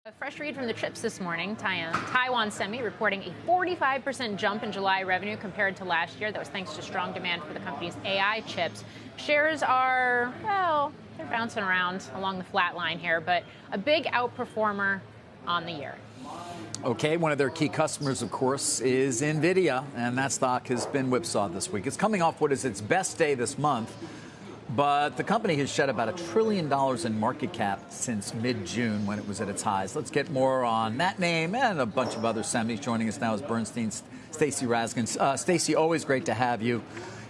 A fresh read from the chips this morning. Taiwan Semi reporting a 45% jump in July revenue compared to last year. That was thanks to strong demand for the company's AI chips. Shares are, well, they're bouncing around along the flat line here, but a big outperformer on the year. Okay, one of their key customers, of course, is Nvidia, and that stock has been whipsawed this week. It's coming off what is its best day this month. But the company has shed about $1 trillion in market cap since mid-June when it was at its highs. Let's get more on that name and a bunch of other semis. Joining us now is Bernstein's Stacey Raskin. Stacey, always great to have you.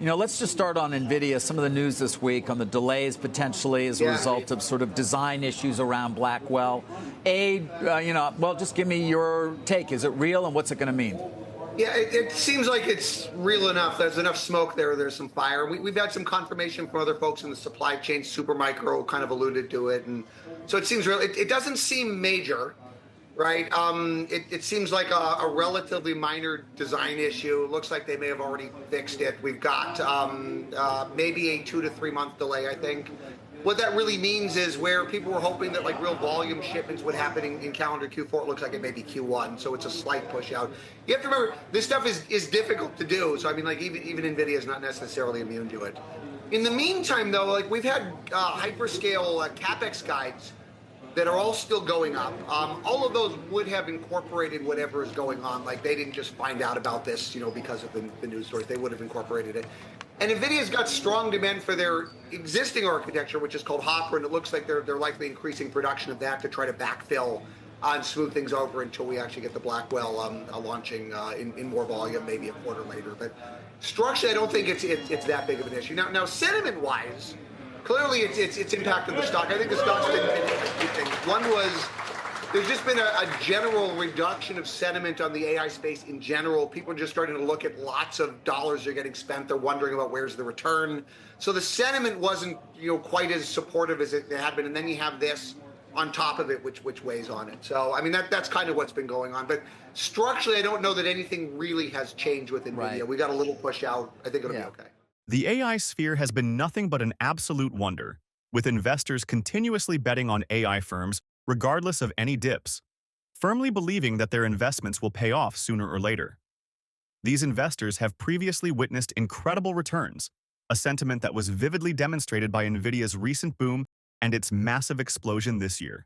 You know, let's just start on Nvidia. Some of the news this week on the delays potentially as a result of sort of design issues around Blackwell. Just give me your take. Is it real, and what's it going to mean? Yeah, it seems like it's real enough. There's enough smoke there. There's some fire. We've had some confirmation from other folks in the supply chain. Supermicro kind of alluded to it. And so it seems real. It doesn't seem major, right? It seems like a relatively minor design issue. It looks like they may have already fixed it. We've got maybe a 2 to 3 month delay, I think. What that really means is where people were hoping that like real volume shipments would happen in calendar Q4, it looks like it may be Q1, so it's a slight push out. You have to remember, this stuff is difficult to do, so I mean, like even NVIDIA is not necessarily immune to it. In the meantime, though, like we've had hyperscale CapEx guides that are all still going up. All of those would have incorporated whatever is going on. Like they didn't just find out about this, because of the news stories. They would have incorporated it. And NVIDIA's got strong demand for their existing architecture, which is called Hopper, and it looks like they're likely increasing production of that to try to backfill and smooth things over until we actually get the Blackwell launching in more volume, maybe a quarter later. But structurally, I don't think it's that big of an issue. Now sentiment-wise, clearly it's impacted the stock. I think the stock's been two things. One was there's just been a general reduction of sentiment on the AI space in general. People are just starting to look at lots of dollars are getting spent. They're wondering about where's the return. So the sentiment wasn't quite as supportive as it had been. And then you have this on top of it, which weighs on it. So, I mean, that's kind of what's been going on. But structurally, I don't know that anything really has changed with NVIDIA. Right. We got a little push out. I think it'll be okay. The AI sphere has been nothing but an absolute wonder, with investors continuously betting on AI firms regardless of any dips, firmly believing that their investments will pay off sooner or later. These investors have previously witnessed incredible returns, a sentiment that was vividly demonstrated by NVIDIA's recent boom and its massive explosion this year.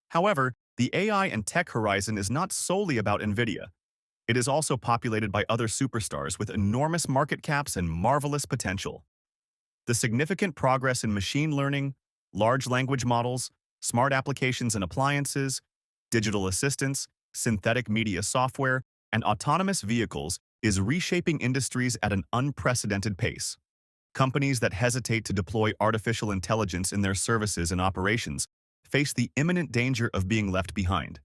However, the AI and tech horizon is not solely about NVIDIA. It is also populated by other superstars with enormous market caps and marvelous potential. The significant progress in machine learning, large language models, smart applications and appliances, digital assistants, synthetic media software, and autonomous vehicles is reshaping industries at an unprecedented pace. Companies that hesitate to deploy artificial intelligence in their services and operations face the imminent danger of being left behind.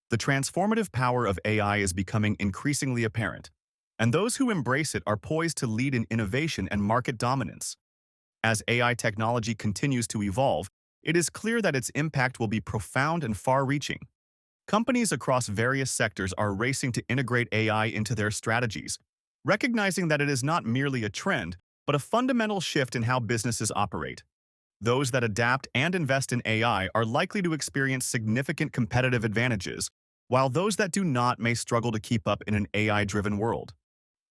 The transformative power of AI is becoming increasingly apparent, and those who embrace it are poised to lead in innovation and market dominance. As AI technology continues to evolve, it is clear that its impact will be profound and far-reaching. Companies across various sectors are racing to integrate AI into their strategies, recognizing that it is not merely a trend, but a fundamental shift in how businesses operate. Those that adapt and invest in AI are likely to experience significant competitive advantages, while those that do not may struggle to keep up in an AI-driven world.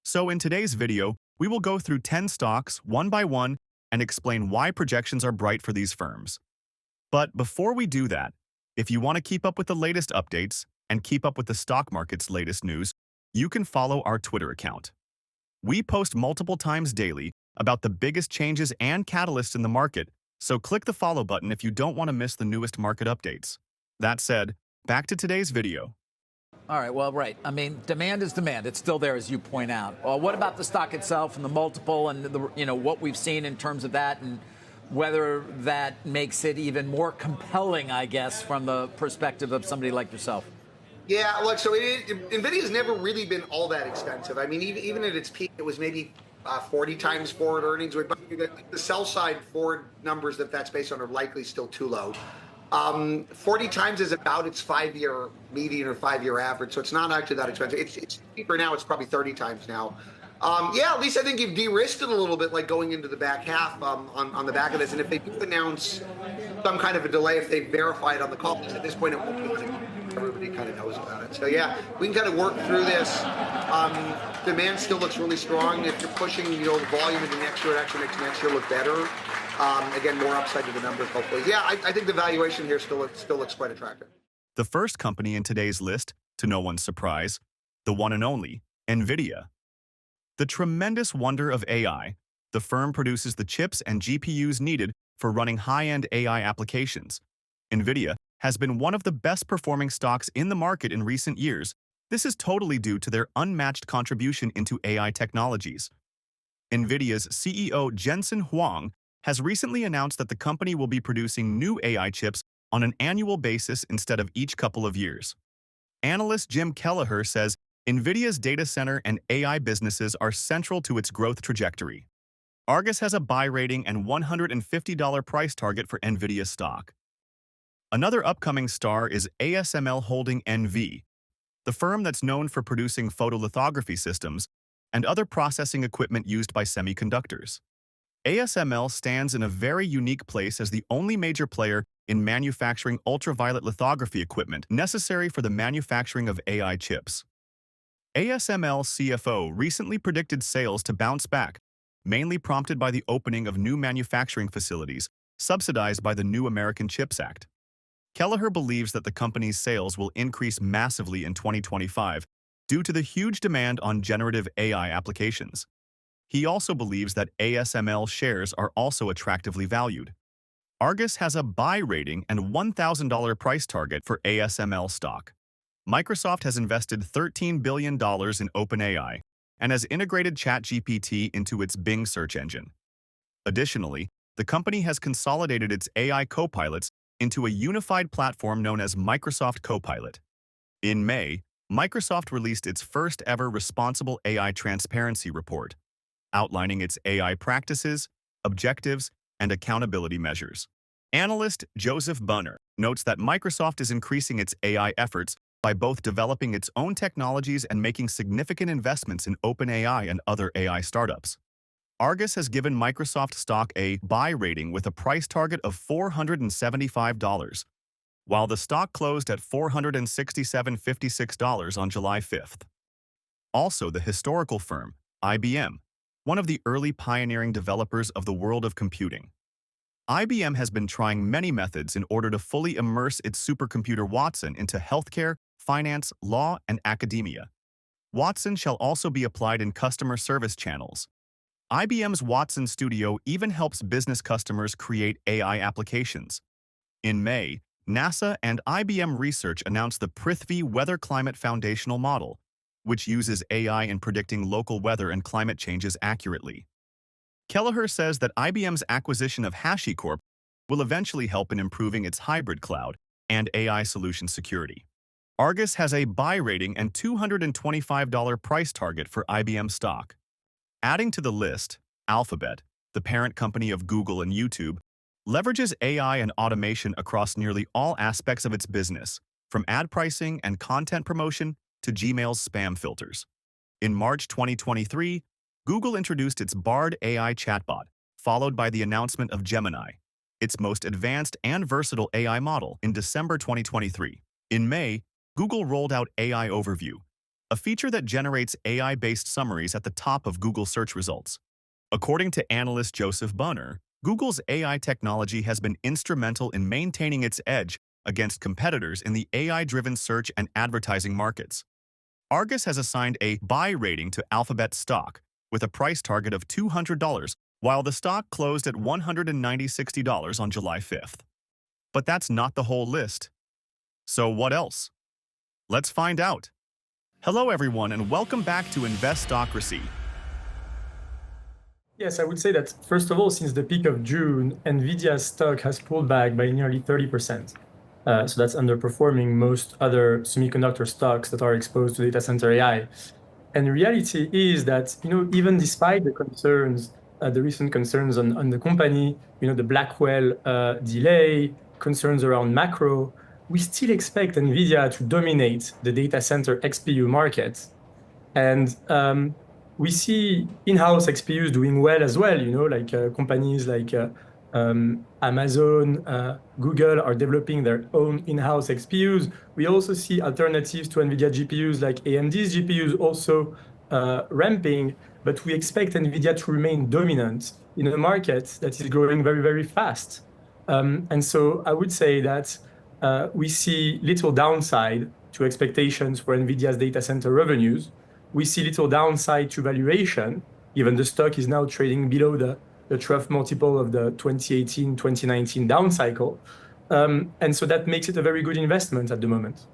So in today's video, we will go through 10 stocks, one by one, and explain why projections are bright for these firms. But before we do that, if you want to keep up with the latest updates and keep up with the stock market's latest news, you can follow our Twitter account. We post multiple times daily about the biggest changes and catalysts in the market, so click the follow button if you don't want to miss the newest market updates. That said, back to today's video. All right, well, right. I mean, demand is demand. It's still there, as you point out. Well, what about the stock itself and the multiple and what we've seen in terms of that, and whether that makes it even more compelling, I guess, from the perspective of somebody like yourself? Yeah, look, so NVIDIA's never really been all that expensive. I mean, even at its peak, it was maybe 40 times forward earnings. But the sell side forward numbers that's based on are likely still too low. 40 times is about its 5-year median or 5-year average, so it's not actually that expensive. It's cheaper now. It's probably 30 times now. Yeah, at least I think you've de-risked it a little bit, like going into the back half on the back of this. And if they do announce some kind of a delay, if they verify it on the call, at this point it won't be everybody kind of knows about it. So yeah, we can kind of work through this. Demand still looks really strong. If you're pushing, the volume into next year, it actually makes next year look better. Again, more upside to the numbers, hopefully. Yeah, I think the valuation here still looks quite attractive. The first company in today's list, to no one's surprise, the one and only, Nvidia. The tremendous wonder of AI, the firm produces the chips and GPUs needed for running high-end AI applications. Nvidia has been one of the best-performing stocks in the market in recent years. This is totally due to their unmatched contribution into AI technologies. Nvidia's CEO Jensen Huang has recently announced that the company will be producing new AI chips on an annual basis instead of each couple of years. Analyst Jim Kelleher says Nvidia's data center and AI businesses are central to its growth trajectory. Argus has a buy rating and $150 price target for Nvidia stock. Another upcoming star is ASML Holding NV, the firm that's known for producing photolithography systems and other processing equipment used by semiconductors. ASML stands in a very unique place as the only major player in manufacturing ultraviolet lithography equipment necessary for the manufacturing of AI chips. ASML CFO recently predicted sales to bounce back, mainly prompted by the opening of new manufacturing facilities subsidized by the New American Chips Act. Kelleher believes that the company's sales will increase massively in 2025 due to the huge demand on generative AI applications. He also believes that ASML shares are also attractively valued. Argus has a buy rating and $1,000 price target for ASML stock. Microsoft has invested $13 billion in OpenAI and has integrated ChatGPT into its Bing search engine. Additionally, the company has consolidated its AI copilots into a unified platform known as Microsoft Copilot. In May, Microsoft released its first-ever Responsible AI Transparency Report, outlining its AI practices, objectives, and accountability measures. Analyst Joseph Bunner notes that Microsoft is increasing its AI efforts by both developing its own technologies and making significant investments in OpenAI and other AI startups. Argus has given Microsoft stock a buy rating with a price target of $475, while the stock closed at $467.56 on July 5th. Also, the historical firm, IBM, one of the early pioneering developers of the world of computing. IBM has been trying many methods in order to fully immerse its supercomputer Watson into healthcare, finance, law, and academia. Watson shall also be applied in customer service channels. IBM's Watson Studio even helps business customers create AI applications. In May, NASA and IBM Research announced the Prithvi Weather Climate Foundational Model, which uses AI in predicting local weather and climate changes accurately. Kelleher says that IBM's acquisition of HashiCorp will eventually help in improving its hybrid cloud and AI solution security. Argus has a buy rating and $225 price target for IBM stock. Adding to the list, Alphabet, the parent company of Google and YouTube, leverages AI and automation across nearly all aspects of its business, from ad pricing and content promotion to Gmail's spam filters. In March 2023, Google introduced its Bard AI chatbot, followed by the announcement of Gemini, its most advanced and versatile AI model, in December 2023. In May, Google rolled out AI Overview, a feature that generates AI-based summaries at the top of Google search results. According to analyst Joseph Bunner, Google's AI technology has been instrumental in maintaining its edge against competitors in the AI-driven search and advertising markets. Argus has assigned a buy rating to Alphabet stock with a price target of $200, while the stock closed at $196 on July 5th. But that's not the whole list. So what else? Let's find out. Hello everyone and welcome back to Investocracy. Yes, I would say that, first of all, since the peak of June, Nvidia's stock has pulled back by nearly 30%. So that's underperforming most other semiconductor stocks that are exposed to data center AI. And the reality is that, even despite the concerns, the recent concerns on the company, the Blackwell delay, concerns around macro, we still expect Nvidia to dominate the data center XPU market. And we see in-house XPUs doing well as well, like companies like Amazon, Google are developing their own in-house XPUs. We also see alternatives to NVIDIA GPUs like AMD's GPUs also ramping, but we expect NVIDIA to remain dominant in a market that is growing very, very fast. And so I would say that we see little downside to expectations for NVIDIA's data center revenues. We see little downside to valuation, given the stock is now trading below the trough multiple of the 2018-2019 down cycle. And so that makes it a very good investment at the moment.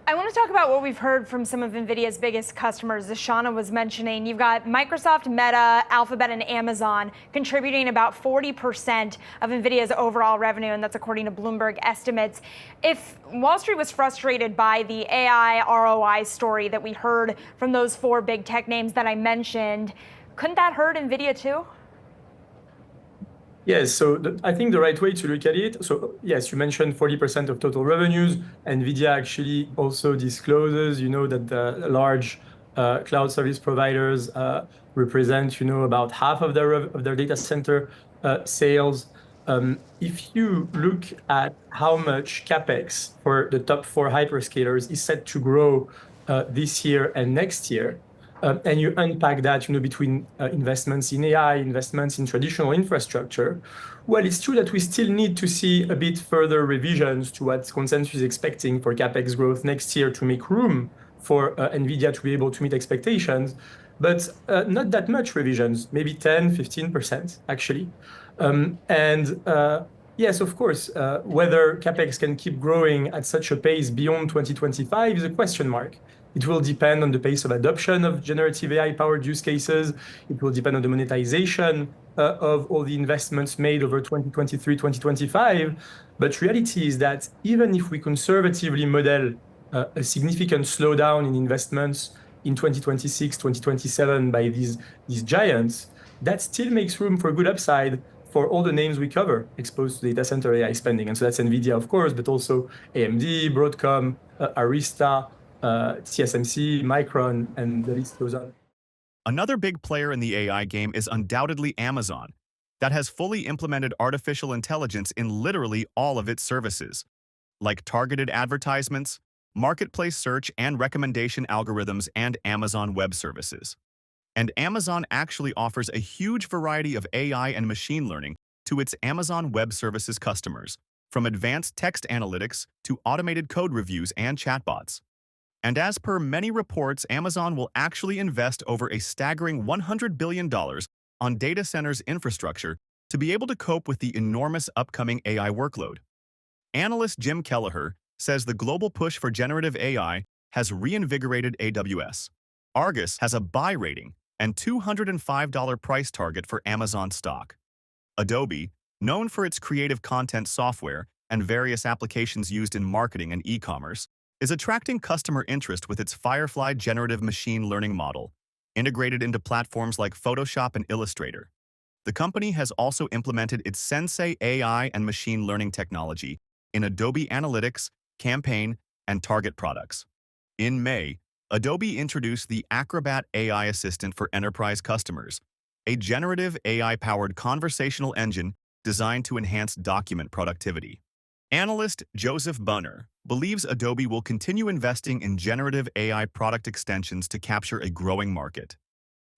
I want to talk about what we've heard from some of NVIDIA's biggest customers, as Shauna was mentioning. You've got Microsoft, Meta, Alphabet, and Amazon contributing about 40% of NVIDIA's overall revenue, and that's according to Bloomberg estimates. If Wall Street was frustrated by the AI ROI story that we heard from those four big tech names that I mentioned, couldn't that hurt NVIDIA too? Yes, so I think the right way to look at it, so yes, you mentioned 40% of total revenues. NVIDIA actually also discloses, that the large cloud service providers represent, about half of their data center sales. If you look at how much CapEx for the top four hyperscalers is set to grow this year and next year, and you unpack that, between investments in AI, investments in traditional infrastructure, well, it's true that we still need to see a bit further revisions to what consensus is expecting for CapEx growth next year to make room for NVIDIA to be able to meet expectations, but not that much revisions, maybe 10, 15% actually. Yes, of course, whether CapEx can keep growing at such a pace beyond 2025 is a question mark. It will depend on the pace of adoption of generative AI-powered use cases. It will depend on the monetization of all the investments made over 2023, 2025. But reality is that even if we conservatively model a significant slowdown in investments in 2026, 2027 by these giants, that still makes room for good upside for all the names we cover exposed to data center AI spending. And so that's NVIDIA, of course, but also AMD, Broadcom, Arista, TSMC, Micron, and the list goes on. Another big player in the AI game is undoubtedly Amazon, that has fully implemented artificial intelligence in literally all of its services, like targeted advertisements, marketplace search and recommendation algorithms, and Amazon Web Services. And Amazon actually offers a huge variety of AI and machine learning to its Amazon Web Services customers, from advanced text analytics to automated code reviews and chatbots. And as per many reports, Amazon will actually invest over a staggering $100 billion on data centers infrastructure to be able to cope with the enormous upcoming AI workload. Analyst Jim Kelleher says the global push for generative AI has reinvigorated AWS. Argus has a buy rating and $205 price target for Amazon stock. Adobe, known for its creative content software and various applications used in marketing and e-commerce, is attracting customer interest with its Firefly generative machine learning model, integrated into platforms like Photoshop and Illustrator. The company has also implemented its Sensei AI and machine learning technology in Adobe Analytics, Campaign, and Target products. In May, Adobe introduced the Acrobat AI Assistant for enterprise customers, a generative AI-powered conversational engine designed to enhance document productivity. Analyst Joseph Bunner believes Adobe will continue investing in generative AI product extensions to capture a growing market.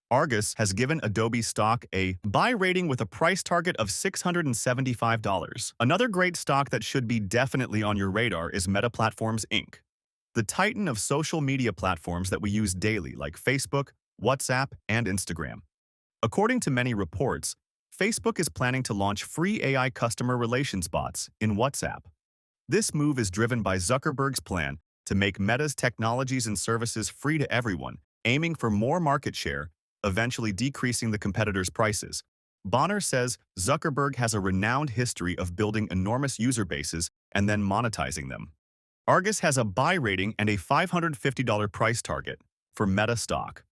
Argus has given Adobe stock a buy rating with a price target of $675. Another great stock that should be definitely on your radar is Meta Platforms Inc., the titan of social media platforms that we use daily like Facebook, WhatsApp, and Instagram. According to many reports, Facebook is planning to launch free AI customer relations bots in WhatsApp. This move is driven by Zuckerberg's plan to make Meta's technologies and services free to everyone, aiming for more market share, eventually decreasing the competitors' prices. Bonner says Zuckerberg has a renowned history of building enormous user bases and then monetizing them. Argus has a buy rating and a $550 price target for Meta stock.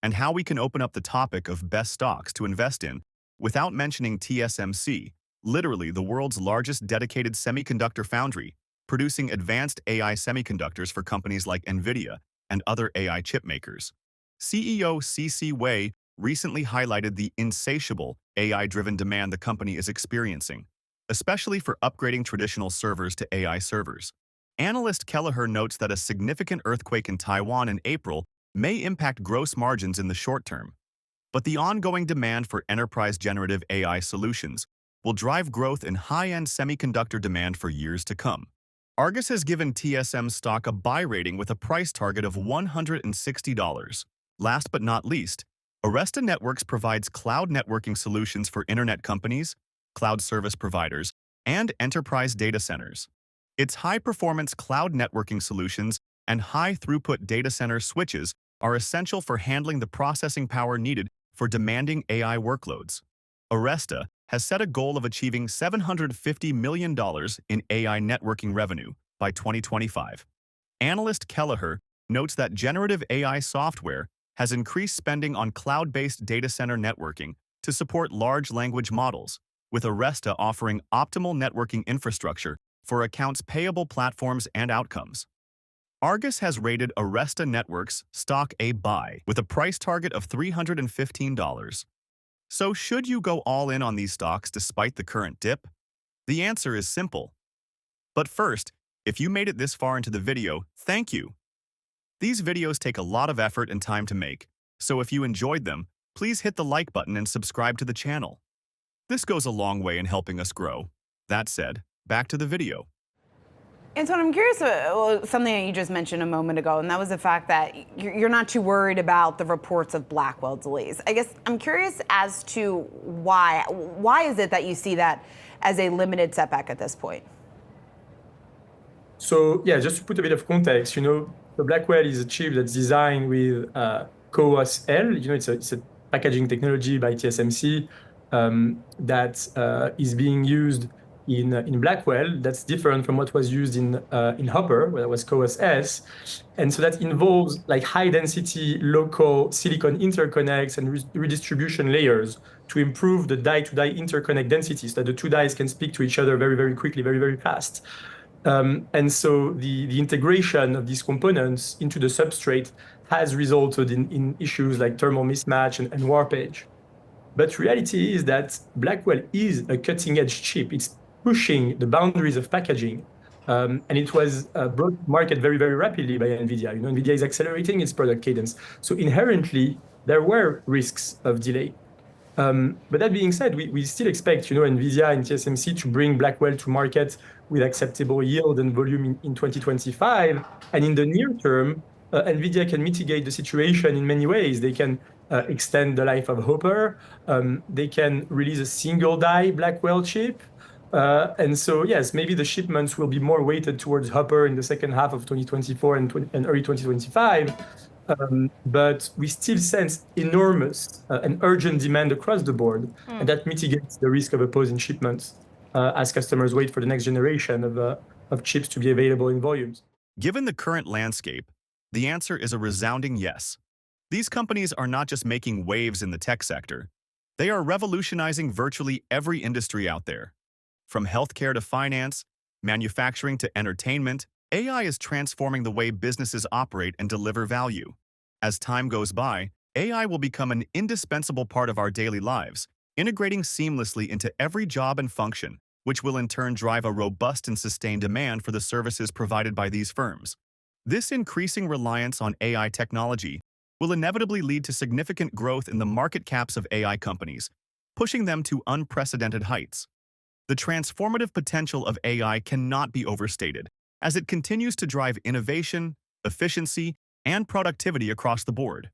And how we can open up the topic of best stocks to invest in without mentioning TSMC, literally the world's largest dedicated semiconductor foundry, producing advanced AI semiconductors for companies like Nvidia and other AI chip makers. CEO C.C. Wei recently highlighted the insatiable AI-driven demand the company is experiencing, especially for upgrading traditional servers to AI servers. Analyst Kelleher notes that a significant earthquake in Taiwan in April may impact gross margins in the short term, but the ongoing demand for enterprise generative AI solutions will drive growth in high-end semiconductor demand for years to come. Argus has given TSM stock a buy rating with a price target of $160. Last but not least, Arista Networks provides cloud networking solutions for internet companies, cloud service providers, and enterprise data centers. Its high-performance cloud networking solutions and high-throughput data center switches are essential for handling the processing power needed for demanding AI workloads. Arista has set a goal of achieving $750 million in AI networking revenue by 2025. Analyst Kelleher notes that generative AI software has increased spending on cloud-based data center networking to support large language models, with Arista offering optimal networking infrastructure for accounts payable platforms and outcomes. Argus has rated Arista Networks stock a buy with a price target of $315. So should you go all in on these stocks despite the current dip? The answer is simple. But first, if you made it this far into the video, thank you. These videos take a lot of effort and time to make, so if you enjoyed them, please hit the like button and subscribe to the channel. This goes a long way in helping us grow. That said, back to the video. Anton, I'm curious about something that you just mentioned a moment ago, and that was the fact that you're not too worried about the reports of Blackwell delays. I guess I'm curious as to why. Why is it that you see that as a limited setback at this point? So yeah, just to put a bit of context, the Blackwell is a chip that's designed with CoWoS-L. It's a packaging technology by TSMC that is being used in Blackwell. That's different from what was used in Hopper, where it was CoWoS-S. And so that involves like high density local silicon interconnects and redistribution layers to improve the die-to-die interconnect density so that the two dies can speak to each other very, very quickly, very, very fast. And so the integration of these components into the substrate has resulted in issues like thermal mismatch and warpage. But reality is that Blackwell is a cutting-edge chip. It's pushing the boundaries of packaging, and it was brought to market very, very rapidly by Nvidia. Nvidia is accelerating its product cadence. So inherently, there were risks of delay. But that being said, we still expect Nvidia and TSMC to bring Blackwell to market with acceptable yield and volume in 2025. And in the near term, Nvidia can mitigate the situation in many ways. They can extend the life of Hopper. They can release a single die Blackwell chip. And so, yes, maybe the shipments will be more weighted towards Hopper in the second half of 2024 and early 2025. But we still sense enormous and urgent demand across the board, and that mitigates the risk of opposing shipments as customers wait for the next generation of chips to be available in volumes. Given the current landscape, the answer is a resounding yes. These companies are not just making waves in the tech sector. They are revolutionizing virtually every industry out there. From healthcare to finance, manufacturing to entertainment, AI is transforming the way businesses operate and deliver value. As time goes by, AI will become an indispensable part of our daily lives, integrating seamlessly into every job and function, which will in turn drive a robust and sustained demand for the services provided by these firms. This increasing reliance on AI technology will inevitably lead to significant growth in the market caps of AI companies, pushing them to unprecedented heights. The transformative potential of AI cannot be overstated, as it continues to drive innovation, efficiency, and productivity across the board.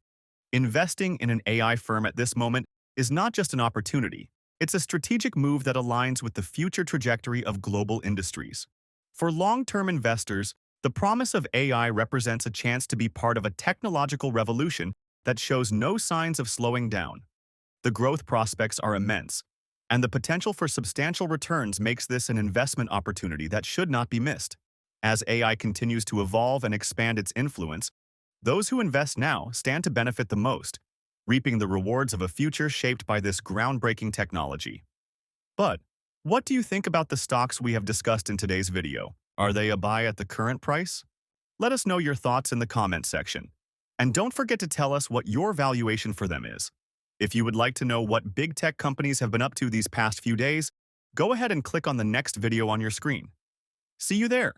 Investing in an AI firm at this moment is not just an opportunity, it's a strategic move that aligns with the future trajectory of global industries. For long-term investors, the promise of AI represents a chance to be part of a technological revolution that shows no signs of slowing down. The growth prospects are immense, and the potential for substantial returns makes this an investment opportunity that should not be missed. As AI continues to evolve and expand its influence, those who invest now stand to benefit the most, reaping the rewards of a future shaped by this groundbreaking technology. But what do you think about the stocks we have discussed in today's video? Are they a buy at the current price? Let us know your thoughts in the comment section. And don't forget to tell us what your valuation for them is. If you would like to know what big tech companies have been up to these past few days, go ahead and click on the next video on your screen. See you there.